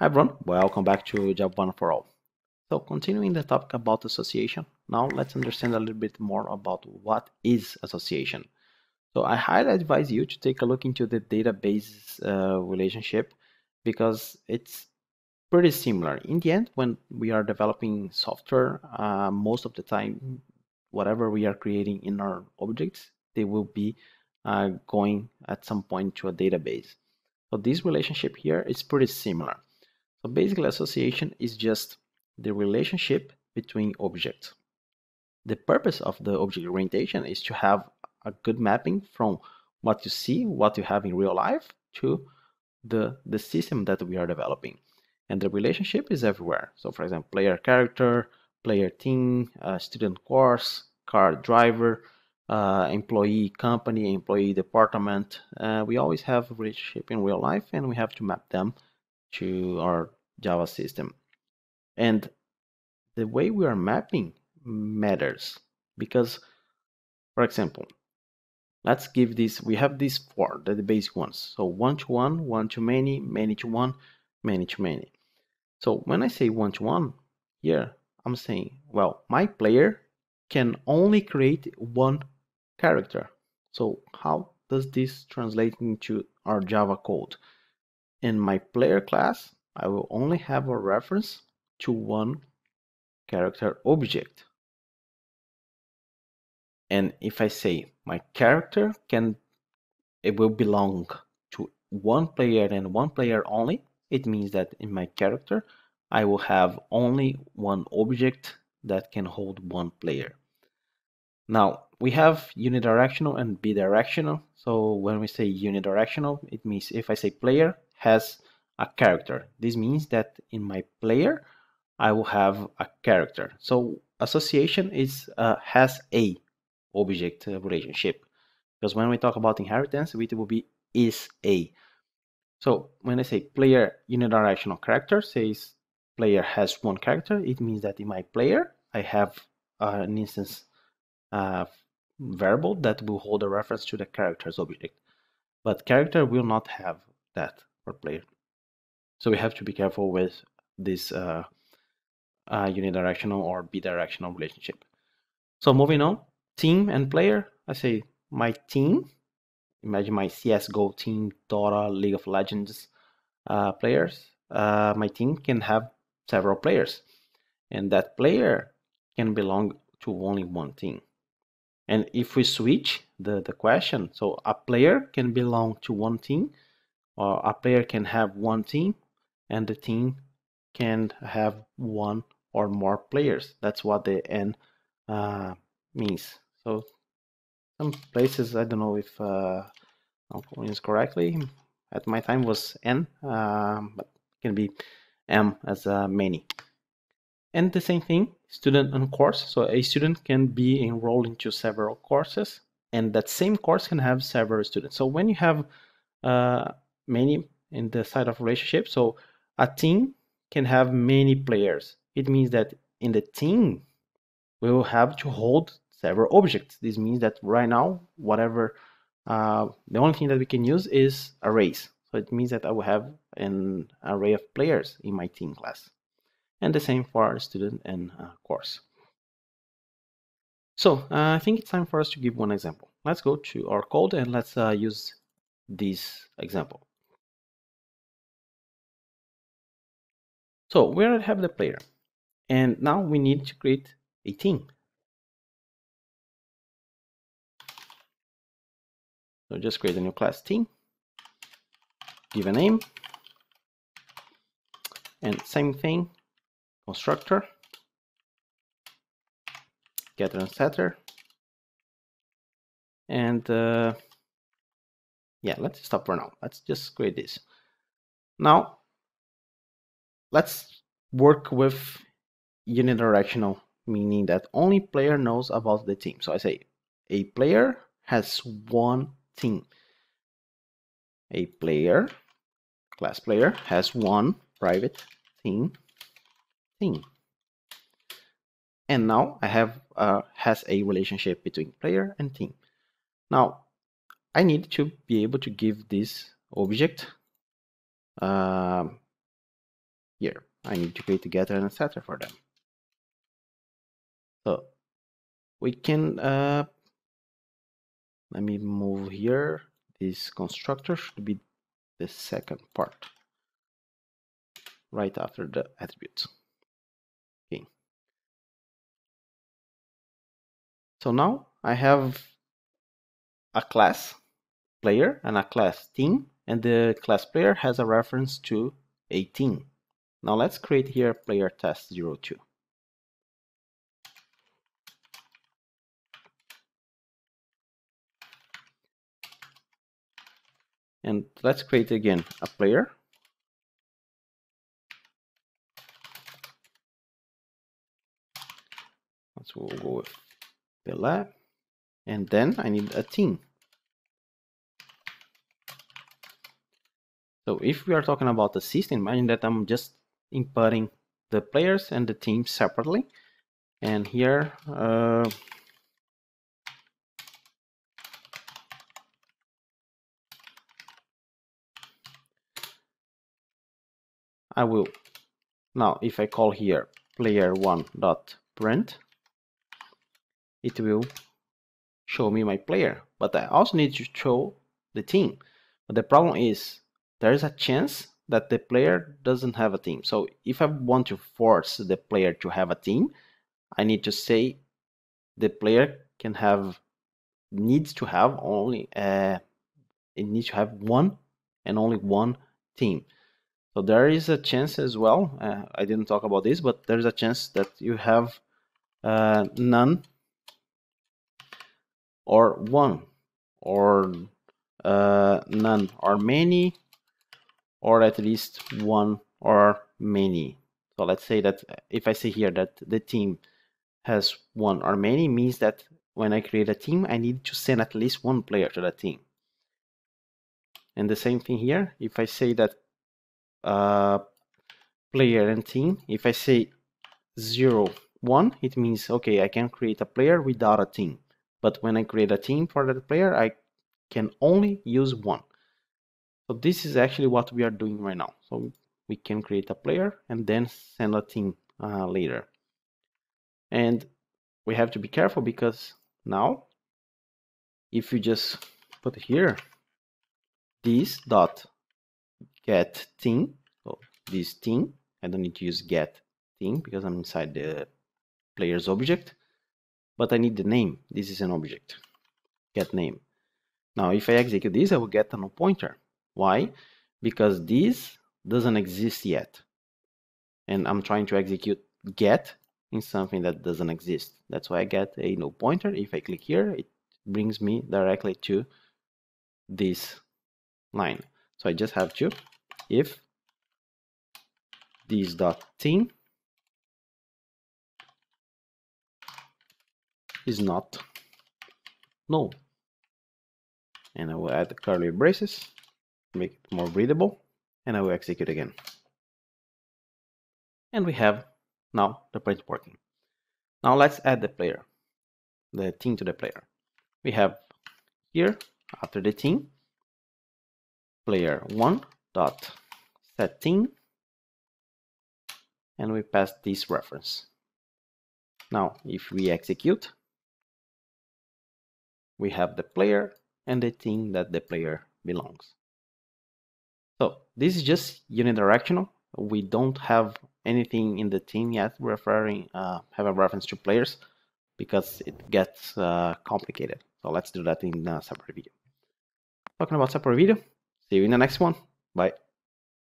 Hi everyone, welcome back to Job One for All. So continuing the topic about association, now let's understand a little bit more about what is association. So I highly advise you to take a look into the database relationship because it's pretty similar. In the end, when we are developing software, most of the time, whatever we are creating in our objects, they will be going at some point to a database. So this relationship here is pretty similar. So basically, association is just the relationship between objects. The purpose of the object orientation is to have a good mapping from what you see, what you have in real life, to the system that we are developing. And the relationship is everywhere. So for example, player character, player team, student course, car driver, employee company, employee department. We always have a relationship in real life and we have to map them to our Java system. And the way we are mapping matters because, for example, let's give this, we have these four, the basic ones. So one-to-one, one-to-many, many-to-one, many-to-many. So when I say one-to-one, here I'm saying, well, my player can only create one character. So how does this translate into our Java code? In my player class, I will only have a reference to one character object. And if I say my character it will belong to one player and one player only, it means that in my character, I will have only one object that can hold one player. Now, we have unidirectional and bidirectional. So when we say unidirectional, it means if I say player has a character, this means that in my player, I will have a character. So association is has a object relationship, because when we talk about inheritance, it will be is a. So when I say player unidirectional character says player has one character, it means that in my player I have an instance uh, variable that will hold a reference to the characters object, but character will not have that for player. So we have to be careful with this unidirectional or bidirectional relationship. So moving on, team and player. I say my team. Imagine my CS:GO team, Dota, League of Legends players. My team can have several players, and that player can belong to only one team. And if we switch the question, so a player can belong to one team, or a player can have one team, and the team can have one or more players. That's what the N means. So some places, I don't know if I'm calling this correctly. At my time was N, but it can be M as many. And the same thing, student and course. So a student can be enrolled into several courses, and that same course can have several students. So when you have many in the side of relationship, so a team can have many players. It means that in the team, we will have to hold several objects. This means that right now, whatever, the only thing that we can use is arrays. So it means that I will have an array of players in my team class. And the same for student and course. So I think it's time for us to give one example. Let's go to our code and let's use this example. So we already have the player. And now we need to create a team. So just create a new class team, give a name, and same thing, constructor, getter and setter. And yeah, let's stop for now. Let's just create this. Now, let's work with unidirectional, meaning that only player knows about the team. So I say a player has one team. A player, class player, has one private team. And now I have has a relationship between player and team. Now I need to be able to give this object here. I need to create a getter and a setter for them. So we can, let me move here. This constructor should be the second part, right after the attributes. Okay. So now I have a class player and a class team, and the class player has a reference to a team. Now let's create here player test02. And let's create again a player. So we'll go with the lab, and then I need a team. So if we are talking about the system, imagine that I'm just inputting the players and the teams separately. And here, I will, now if I call here player1.print, it will show me my player, but I also need to show the team. But the problem is there's a chance that the player doesn't have a team. So if I want to force the player to have a team, I need to say the player needs to have only it needs to have one and only one team. So there is a chance as well, I didn't talk about this, but there's a chance that you have none or one, or none or many, or at least one or many. So let's say that if I say here that the team has one or many, means that when I create a team, I need to send at least one player to that team. And the same thing here, if I say that player and team, if I say 0, 1, it means, okay, I can create a player without a team. But when I create a team for that player, I can only use one. So this is actually what we are doing right now. So we can create a player and then send a team later. And we have to be careful because now, if you just put here this dot get team, so this team, I don't need to use get team because I'm inside the player's object, but I need the name. This is an object, get name. Now if I execute this, I will get a null pointer. Why? Because this doesn't exist yet, and I'm trying to execute get in something that doesn't exist. That's why I get a null pointer. If I click here, it brings me directly to this line. So I just have to if this dot team is not null, and I will add the curly braces, make it more readable, and I will execute again. And we have now the print working. Now let's add the player, the team to the player. We have here after the team player1 dot set team, and we pass this reference. Now if we execute, we have the player and the team that the player belongs. So this is just unidirectional. We don't have anything in the team yet have a reference to players because it gets complicated. So let's do that in a separate video. Talking about separate video, see you in the next one. Bye.